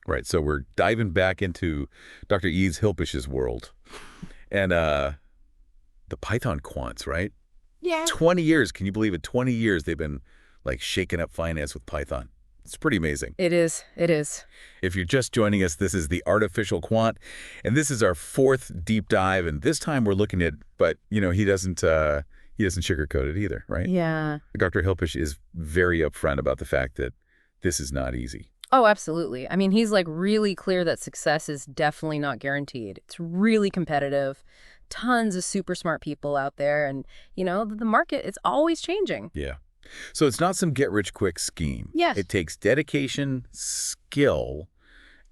Right, so we're diving back into Dr. Eves Hilpisch's world. And the Python quants, right? Yeah. 20 years, can you believe it? 20 years they've been, like, shaking up finance with Python. It's pretty amazing. It is. It is. If you're just joining us, this is the Artificial Quant, and this is our fourth deep dive, and this time we're looking at, but, he doesn't sugarcoat it either, right? Yeah. Dr. Hilpisch is very upfront about the fact that this is not easy. Oh, absolutely. I mean, he's like really clear that success is definitely not guaranteed. It's really competitive. Tons of super smart people out there. And, the market is always changing. Yeah. So it's not some get-rich-quick scheme. Yes. It takes dedication, skill,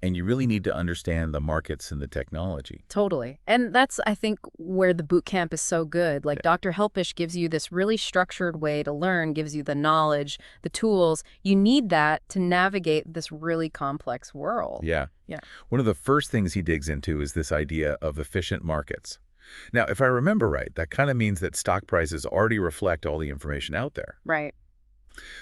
and you really need to understand the markets and the technology. Totally. And that's, I think, where the boot camp is so good. Like Dr. Helpish gives you this really structured way to learn, gives you the knowledge, the tools. You need that to navigate this really complex world. Yeah. Yeah. One of the first things he digs into is this idea of efficient markets. Now, if I remember right, that kind of means that stock prices already reflect all the information out there. Right.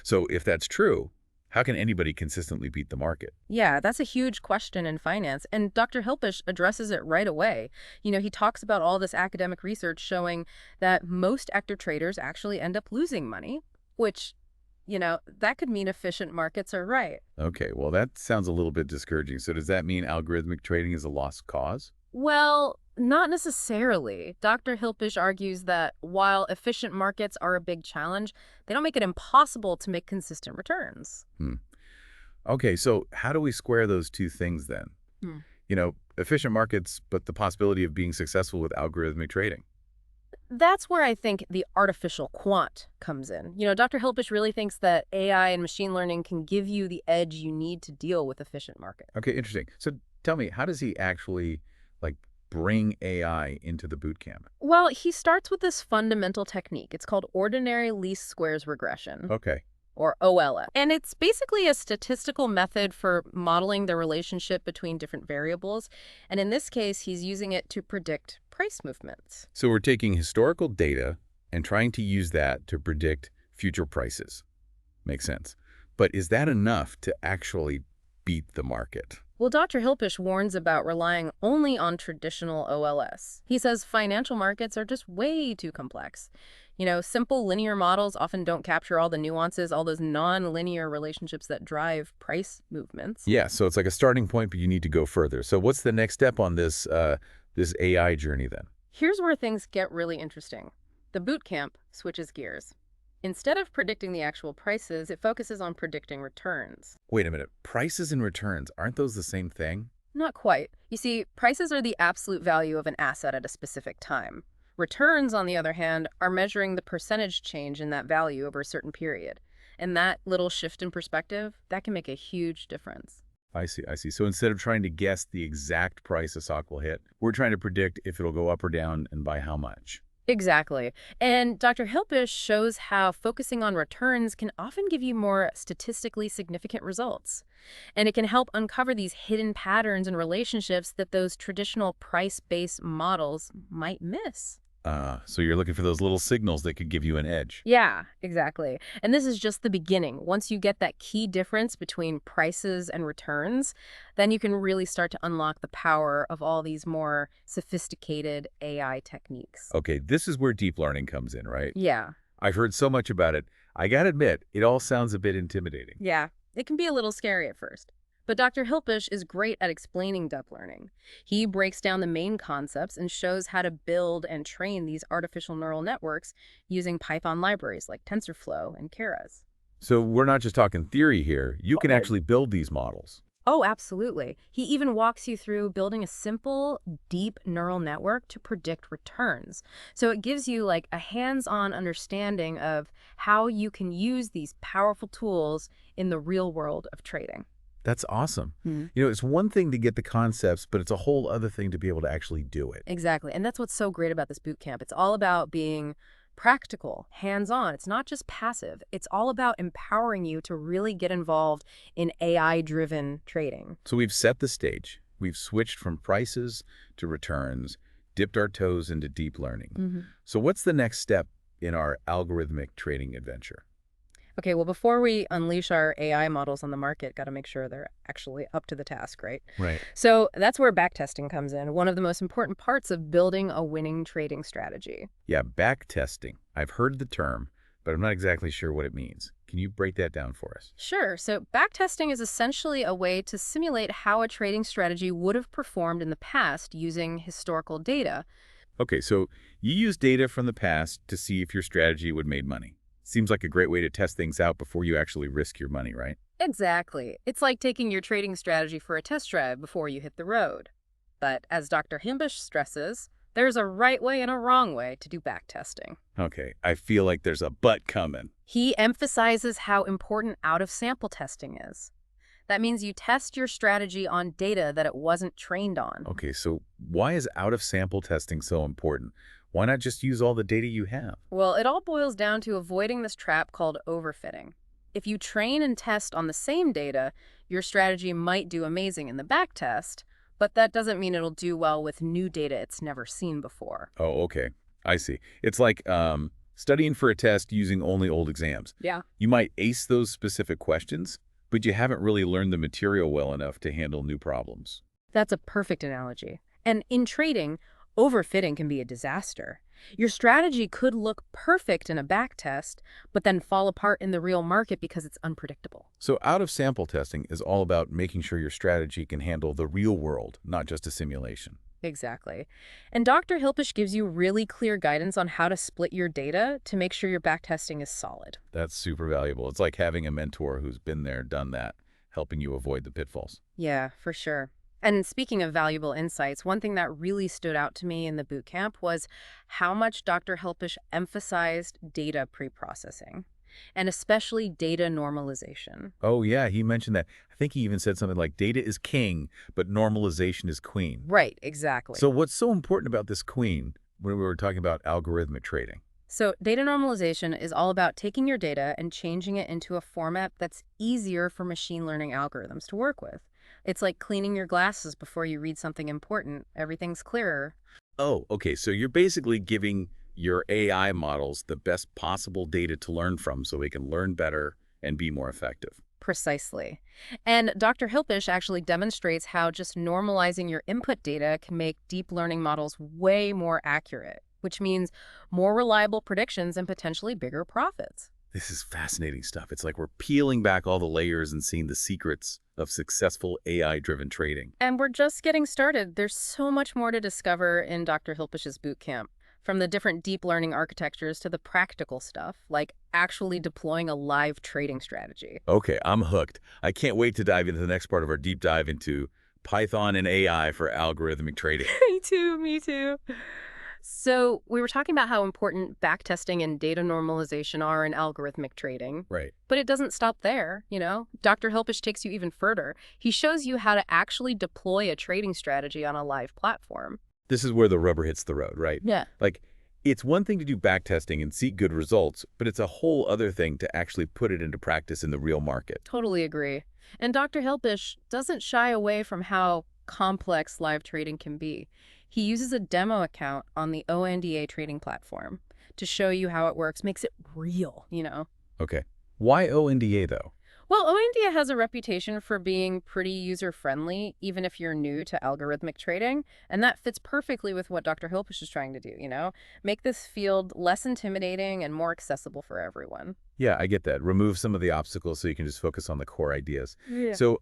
So if that's true, how can anybody consistently beat the market? Yeah, that's a huge question in finance. And Dr. Hilpisch addresses it right away. He talks about all this academic research showing that most active traders actually end up losing money, which, that could mean efficient markets are right. Okay, well, that sounds a little bit discouraging. So does that mean algorithmic trading is a lost cause? Well, not necessarily. Dr. Hilpisch argues that while efficient markets are a big challenge, they don't make it impossible to make consistent returns. Okay, so how do we square those two things then? Hmm. Efficient markets, but the possibility of being successful with algorithmic trading. That's where I think the artificial quant comes in. Dr. Hilpisch really thinks that AI and machine learning can give you the edge you need to deal with efficient markets. Okay, interesting. So tell me, how does he actually, bring AI into the boot camp? Well, he starts with this fundamental technique. It's called ordinary least squares regression, Okay. or OLS. And it's basically a statistical method for modeling the relationship between different variables. And in this case, he's using it to predict price movements. So we're taking historical data and trying to use that to predict future prices. Makes sense. But is that enough to actually beat the market? Well, Dr. Hilpisch warns about relying only on traditional OLS. He says financial markets are just way too complex. Simple linear models often don't capture all the nuances, all those non-linear relationships that drive price movements. Yeah, so it's like a starting point, but you need to go further. So what's the next step on this AI journey then? Here's where things get really interesting. The boot camp switches gears. Instead of predicting the actual prices, it focuses on predicting returns. Wait a minute. Prices and returns, aren't those the same thing? Not quite. You see, prices are the absolute value of an asset at a specific time. Returns, on the other hand, are measuring the percentage change in that value over a certain period. And that little shift in perspective, that can make a huge difference. I see. So instead of trying to guess the exact price a stock will hit, we're trying to predict if it'll go up or down and by how much. Exactly. And Dr. Hilpisch shows how focusing on returns can often give you more statistically significant results. And it can help uncover these hidden patterns and relationships that those traditional price-based models might miss. So you're looking for those little signals that could give you an edge. Yeah, exactly. And this is just the beginning. Once you get that key difference between prices and returns, then you can really start to unlock the power of all these more sophisticated AI techniques. Okay, this is where deep learning comes in, right? Yeah. I've heard so much about it. I gotta admit, it all sounds a bit intimidating. Yeah, it can be a little scary at first. But Dr. Hilpisch is great at explaining deep learning. He breaks down the main concepts and shows how to build and train these artificial neural networks using Python libraries like TensorFlow and Keras. So we're not just talking theory here. You can actually build these models. Oh, absolutely. He even walks you through building a simple, deep neural network to predict returns. So it gives you like a hands-on understanding of how you can use these powerful tools in the real world of trading. That's awesome. It's one thing to get the concepts, but it's a whole other thing to be able to actually do it. Exactly. And that's what's so great about this boot camp. It's all about being practical, hands-on. It's not just passive. It's all about empowering you to really get involved in AI-driven trading. So we've set the stage. We've switched from prices to returns, dipped our toes into deep learning. So what's the next step in our algorithmic trading adventure? Okay, well, before we unleash our AI models on the market, got to make sure they're actually up to the task, right? Right. So that's where backtesting comes in, one of the most important parts of building a winning trading strategy. Yeah, back testing. I've heard the term, but I'm not exactly sure what it means. Can you break that down for us? Sure, so backtesting is essentially a way to simulate how a trading strategy would have performed in the past using historical data. Okay, so you use data from the past to see if your strategy would make money. Seems like a great way to test things out before you actually risk your money, right? Exactly. It's like taking your trading strategy for a test drive before you hit the road. But as Dr. Himbush stresses, there's a right way and a wrong way to do backtesting. Okay, I feel like there's a but coming. He emphasizes how important out-of-sample testing is. That means you test your strategy on data that it wasn't trained on. Okay, so why is out-of-sample testing so important? Why not just use all the data you have? Well, it all boils down to avoiding this trap called overfitting. If you train and test on the same data, your strategy might do amazing in the backtest, but that doesn't mean it'll do well with new data it's never seen before. Oh, okay. I see. It's like studying for a test using only old exams. Yeah. You might ace those specific questions, but you haven't really learned the material well enough to handle new problems. That's a perfect analogy. And in trading, overfitting can be a disaster. Your strategy could look perfect in a backtest, but then fall apart in the real market because it's unpredictable. So out-of-sample testing is all about making sure your strategy can handle the real world, not just a simulation. Exactly. And Dr. Hilpish gives you really clear guidance on how to split your data to make sure your backtesting is solid. That's super valuable. It's like having a mentor who's been there, done that, helping you avoid the pitfalls. Yeah, for sure. And speaking of valuable insights, one thing that really stood out to me in the boot camp was how much Dr. Hilpish emphasized data preprocessing, and especially data normalization. Oh, yeah, he mentioned that. I think he even said something like data is king, but normalization is queen. Right, exactly. So what's so important about this queen when we were talking about algorithmic trading? So data normalization is all about taking your data and changing it into a format that's easier for machine learning algorithms to work with. It's like cleaning your glasses before you read something important. Everything's clearer. Oh, okay, so you're basically giving your AI models the best possible data to learn from so they can learn better and be more effective. Precisely. And Dr. Hilpish actually demonstrates how just normalizing your input data can make deep learning models way more accurate, which means more reliable predictions and potentially bigger profits. This is fascinating stuff. It's like we're peeling back all the layers and seeing the secrets of successful AI-driven trading. And we're just getting started. There's so much more to discover in Dr. Hilpish's boot camp, from the different deep learning architectures to the practical stuff, like actually deploying a live trading strategy. Okay, I'm hooked. I can't wait to dive into the next part of our deep dive into Python and AI for algorithmic trading. Me too, me too. So we were talking about how important backtesting and data normalization are in algorithmic trading. Right. But it doesn't stop there, you know? Dr. Hilpish takes you even further. He shows you how to actually deploy a trading strategy on a live platform. This is where the rubber hits the road, right? Yeah. Like, it's one thing to do backtesting and see good results, but it's a whole other thing to actually put it into practice in the real market. Totally agree. And Dr. Hilpish doesn't shy away from how complex live trading can be. He uses a demo account on the ONDA trading platform to show you how it works, makes it real, you know? Okay. Why ONDA, though? Well, ONDA has a reputation for being pretty user-friendly, even if you're new to algorithmic trading, and that fits perfectly with what Dr. Hilpish is trying to do, you know? Make this field less intimidating and more accessible for everyone. Yeah, I get that. Remove some of the obstacles so you can just focus on the core ideas. Yeah. So,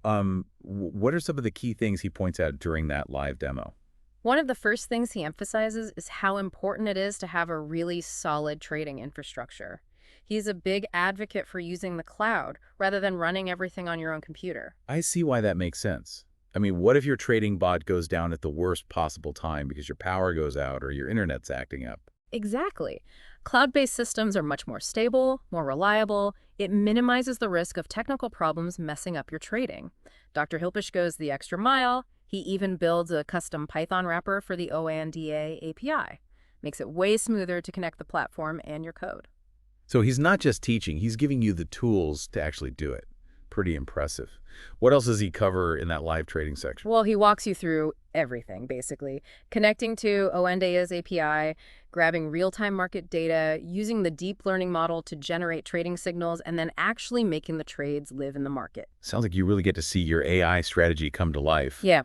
what are some of the key things he points out during that live demo? One of the first things he emphasizes is how important it is to have a really solid trading infrastructure. He's a big advocate for using the cloud rather than running everything on your own computer. I see why that makes sense. I mean, what if your trading bot goes down at the worst possible time because your power goes out or your internet's acting up? Exactly. Cloud-based systems are much more stable, more reliable. It minimizes the risk of technical problems messing up your trading. Dr. Hilpish goes the extra mile. He even builds a custom Python wrapper for the ONDA API. Makes it way smoother to connect the platform and your code. So he's not just teaching, he's giving you the tools to actually do it. Pretty impressive. What else does he cover in that live trading section? Well, he walks you through everything, basically. Connecting to Owenda's API, grabbing real-time market data, using the deep learning model to generate trading signals, and then actually making the trades live in the market. Sounds like you really get to see your AI strategy come to life. Yeah.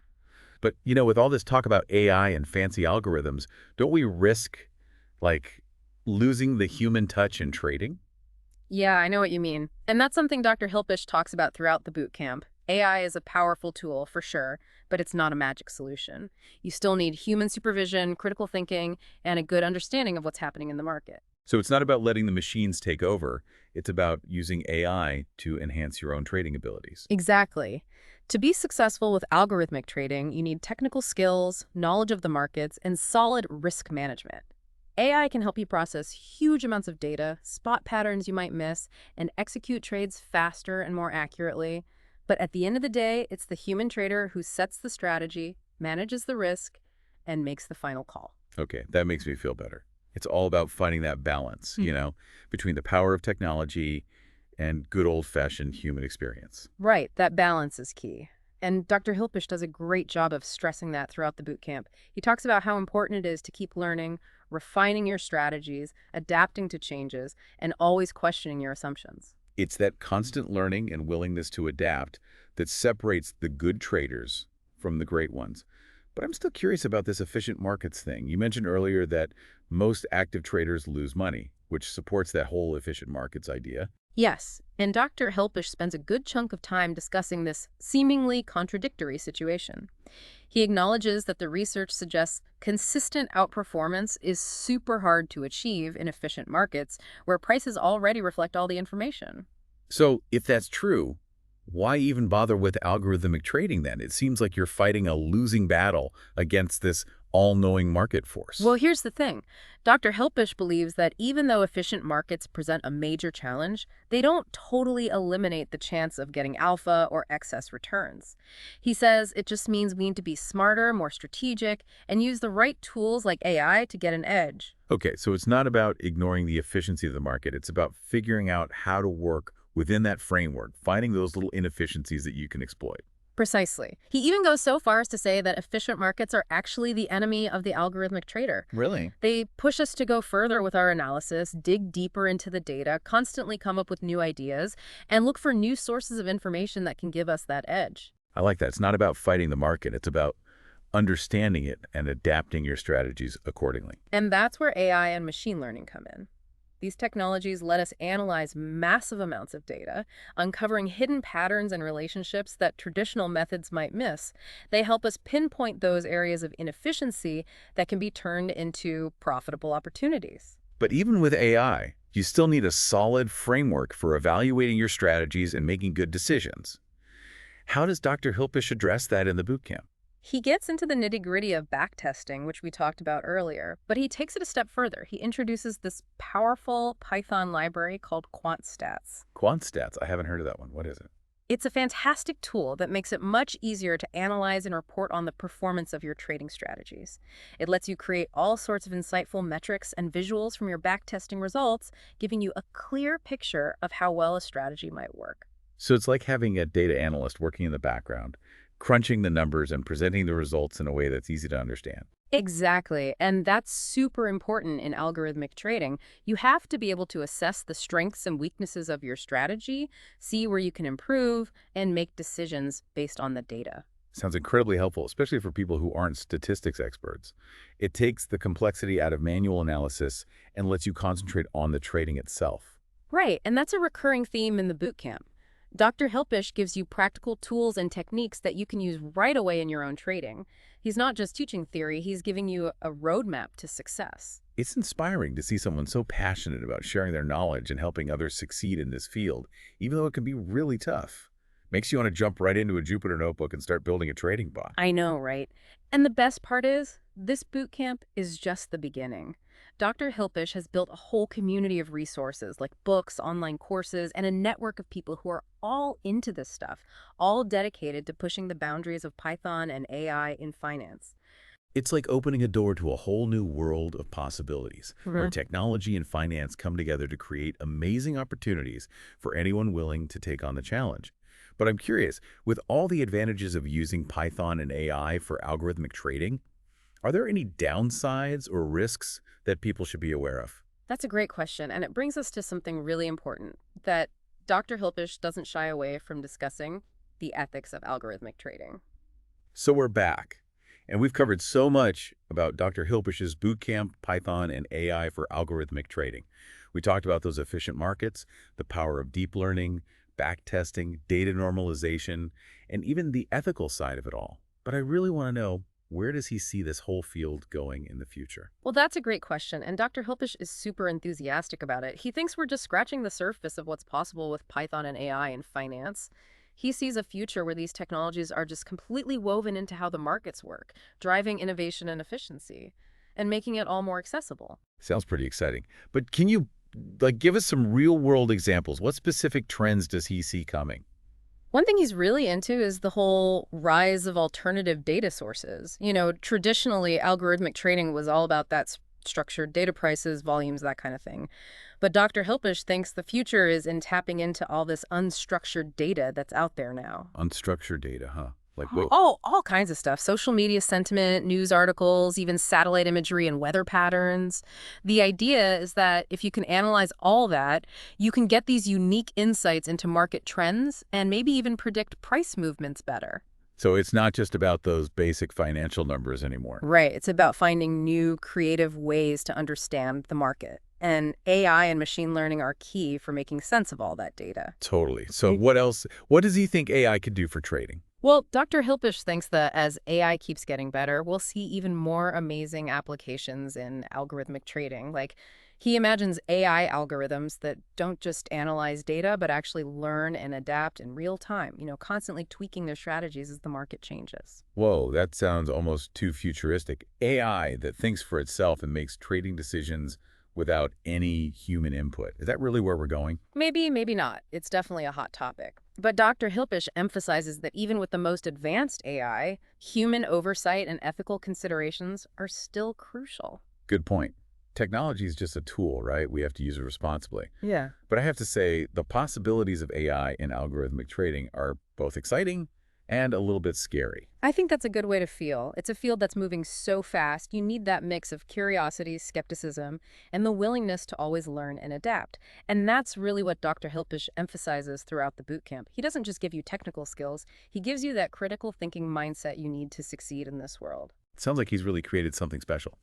But, with all this talk about AI and fancy algorithms, don't we risk, like, losing the human touch in trading? Yeah, I know what you mean. And that's something Dr. Hilpish talks about throughout the boot camp. AI is a powerful tool, for sure, but it's not a magic solution. You still need human supervision, critical thinking, and a good understanding of what's happening in the market. So it's not about letting the machines take over. It's about using AI to enhance your own trading abilities. Exactly. To be successful with algorithmic trading, you need technical skills, knowledge of the markets, and solid risk management. AI can help you process huge amounts of data, spot patterns you might miss, and execute trades faster and more accurately. But at the end of the day, it's the human trader who sets the strategy, manages the risk, and makes the final call. Okay, that makes me feel better. It's all about finding that balance, between the power of technology and good old-fashioned human experience. Right, that balance is key. And Dr. Hilpish does a great job of stressing that throughout the boot camp. He talks about how important it is to keep learning, refining your strategies, adapting to changes, and always questioning your assumptions. It's that constant learning and willingness to adapt that separates the good traders from the great ones. But I'm still curious about this efficient markets thing. You mentioned earlier that most active traders lose money, which supports that whole efficient markets idea. Yes, and Dr. Hilpish spends a good chunk of time discussing this seemingly contradictory situation. He acknowledges that the research suggests consistent outperformance is super hard to achieve in efficient markets where prices already reflect all the information. So if that's true, why even bother with algorithmic trading then? It seems like you're fighting a losing battle against this all-knowing market force. Well, here's the thing. Dr. Hilpish believes that even though efficient markets present a major challenge, they don't totally eliminate the chance of getting alpha or excess returns. He says it just means we need to be smarter, more strategic, and use the right tools like AI to get an edge. Okay, so it's not about ignoring the efficiency of the market. It's about figuring out how to work within that framework, finding those little inefficiencies that you can exploit. Precisely. He even goes so far as to say that efficient markets are actually the enemy of the algorithmic trader. Really? They push us to go further with our analysis, dig deeper into the data, constantly come up with new ideas, and look for new sources of information that can give us that edge. I like that. It's not about fighting the market. It's about understanding it and adapting your strategies accordingly. And that's where AI and machine learning come in. These technologies let us analyze massive amounts of data, uncovering hidden patterns and relationships that traditional methods might miss. They help us pinpoint those areas of inefficiency that can be turned into profitable opportunities. But even with AI, you still need a solid framework for evaluating your strategies and making good decisions. How does Dr. Hilpish address that in the bootcamp? He gets into the nitty-gritty of backtesting, which we talked about earlier, but he takes it a step further. He introduces this powerful Python library called Quant stats. Quant stats. I haven't heard of that one. What is it? It's a fantastic tool that makes it much easier to analyze and report on the performance of your trading strategies. It lets you create all sorts of insightful metrics and visuals from your backtesting results, giving you a clear picture of how well a strategy might work. So it's like having a data analyst working in the background, crunching the numbers and presenting the results in a way that's easy to understand. Exactly, and that's super important in algorithmic trading. You have to be able to assess the strengths and weaknesses of your strategy, see where you can improve, and make decisions based on the data. Sounds incredibly helpful, especially for people who aren't statistics experts. It takes the complexity out of manual analysis and lets you concentrate on the trading itself. Right, and that's a recurring theme in the bootcamp. Dr. Hilpish gives you practical tools and techniques that you can use right away in your own trading. He's not just teaching theory, he's giving you a roadmap to success. It's inspiring to see someone so passionate about sharing their knowledge and helping others succeed in this field, even though it can be really tough. Makes you want to jump right into a Jupyter notebook and start building a trading bot. I know, right? And the best part is, this bootcamp is just the beginning. Dr. Hilpish has built a whole community of resources like books, online courses, and a network of people who are all into this stuff, all dedicated to pushing the boundaries of Python and AI in finance. It's like opening a door to a whole new world of possibilities, where technology and finance come together to create amazing opportunities for anyone willing to take on the challenge. But I'm curious, with all the advantages of using Python and AI for algorithmic trading, are there any downsides or risks that people should be aware of? That's a great question, and it brings us to something really important that Dr. Hilpish doesn't shy away from discussing the ethics of algorithmic trading. So we're back, and we've covered so much about Dr. Hilpish's Bootcamp, Python, and AI for algorithmic trading. We talked about those efficient markets, the power of deep learning, backtesting, data normalization, and even the ethical side of it all. But I really want to know, where does he see this whole field going in the future? Well, that's a great question, and Dr. Hilpish is super enthusiastic about it. He thinks we're just scratching the surface of what's possible with Python and AI in finance. He sees a future where these technologies are just completely woven into how the markets work, driving innovation and efficiency, and making it all more accessible. Sounds pretty exciting. But can you give us some real-world examples? What specific trends does he see coming? One thing he's really into is the whole rise of alternative data sources. Traditionally, algorithmic trading was all about that structured data prices, volumes, that kind of thing. But Dr. Hilpish thinks the future is in tapping into all this unstructured data that's out there now. Unstructured data, huh? Like what? Oh, all kinds of stuff. Social media sentiment, news articles, even satellite imagery and weather patterns. The idea is that if you can analyze all that, you can get these unique insights into market trends and maybe even predict price movements better. So it's not just about those basic financial numbers anymore. Right. It's about finding new, creative ways to understand the market. And AI and machine learning are key for making sense of all that data. Totally. So what else? What does he think AI could do for trading? Well, Dr. Hilpish thinks that as AI keeps getting better, we'll see even more amazing applications in algorithmic trading. Like, he imagines AI algorithms that don't just analyze data, but actually learn and adapt in real time, constantly tweaking their strategies as the market changes. Whoa, that sounds almost too futuristic. AI that thinks for itself and makes trading decisions without any human input. Is that really where we're going? Maybe, maybe not. It's definitely a hot topic. But Dr. Hilpish emphasizes that even with the most advanced AI, human oversight and ethical considerations are still crucial. Good point. Technology is just a tool, right? We have to use it responsibly. Yeah. But I have to say, the possibilities of AI in algorithmic trading are both exciting and a little bit scary. I think that's a good way to feel. It's a field that's moving so fast, you need that mix of curiosity, skepticism, and the willingness to always learn and adapt. And that's really what Dr. Hilpish emphasizes throughout the bootcamp. He doesn't just give you technical skills, he gives you that critical thinking mindset you need to succeed in this world. It sounds like he's really created something special.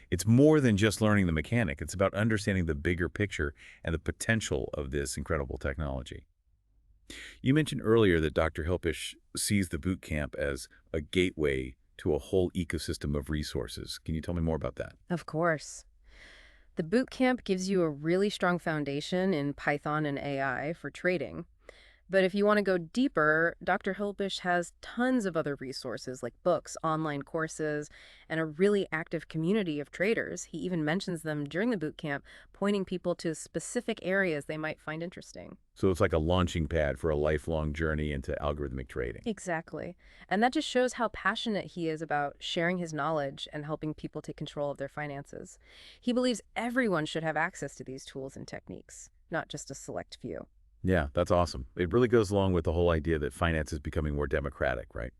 It's more than just learning the mechanic. It's about understanding the bigger picture and the potential of this incredible technology. You mentioned earlier that Dr. Hilpish sees the boot camp as a gateway to a whole ecosystem of resources. Can you tell me more about that? Of course. The bootcamp gives you a really strong foundation in Python and AI for trading. But if you want to go deeper, Dr. Hilpish has tons of other resources like books, online courses, and a really active community of traders. He even mentions them during the bootcamp, pointing people to specific areas they might find interesting. So it's like a launching pad for a lifelong journey into algorithmic trading. Exactly. And that just shows how passionate he is about sharing his knowledge and helping people take control of their finances. He believes everyone should have access to these tools and techniques, not just a select few. Yeah, that's awesome. It really goes along with the whole idea that finance is becoming more democratic, right?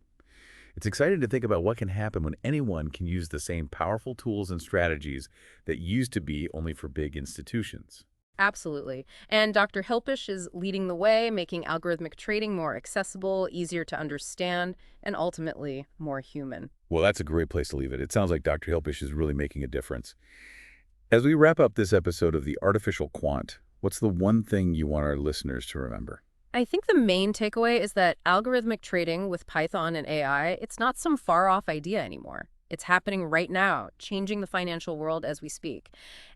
It's exciting to think about what can happen when anyone can use the same powerful tools and strategies that used to be only for big institutions. Absolutely. And Dr. Hilpish is leading the way, making algorithmic trading more accessible, easier to understand, and ultimately more human. Well, that's a great place to leave it. It sounds like Dr. Hilpish is really making a difference. As we wrap up this episode of The Artificial Quant, what's the one thing you want our listeners to remember? I think the main takeaway is that algorithmic trading with Python and AI, it's not some far-off idea anymore. It's happening right now, changing the financial world as we speak.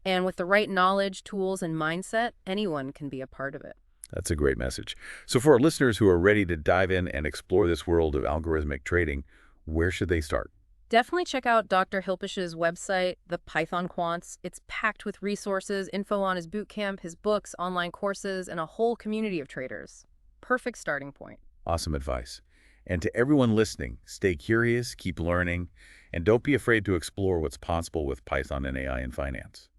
And with the right knowledge, tools, and mindset, anyone can be a part of it. That's a great message. So for our listeners who are ready to dive in and explore this world of algorithmic trading, where should they start? Definitely check out Dr. Hilpish's website, the Python Quants. It's packed with resources, info on his bootcamp, his books, online courses, and a whole community of traders. Perfect starting point. Awesome advice. And to everyone listening, stay curious, keep learning, and don't be afraid to explore what's possible with Python and AI in finance.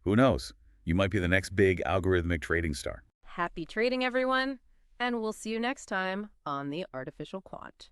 Who knows? You might be the next big algorithmic trading star. Happy trading, everyone. And we'll see you next time on The Artificial Quant.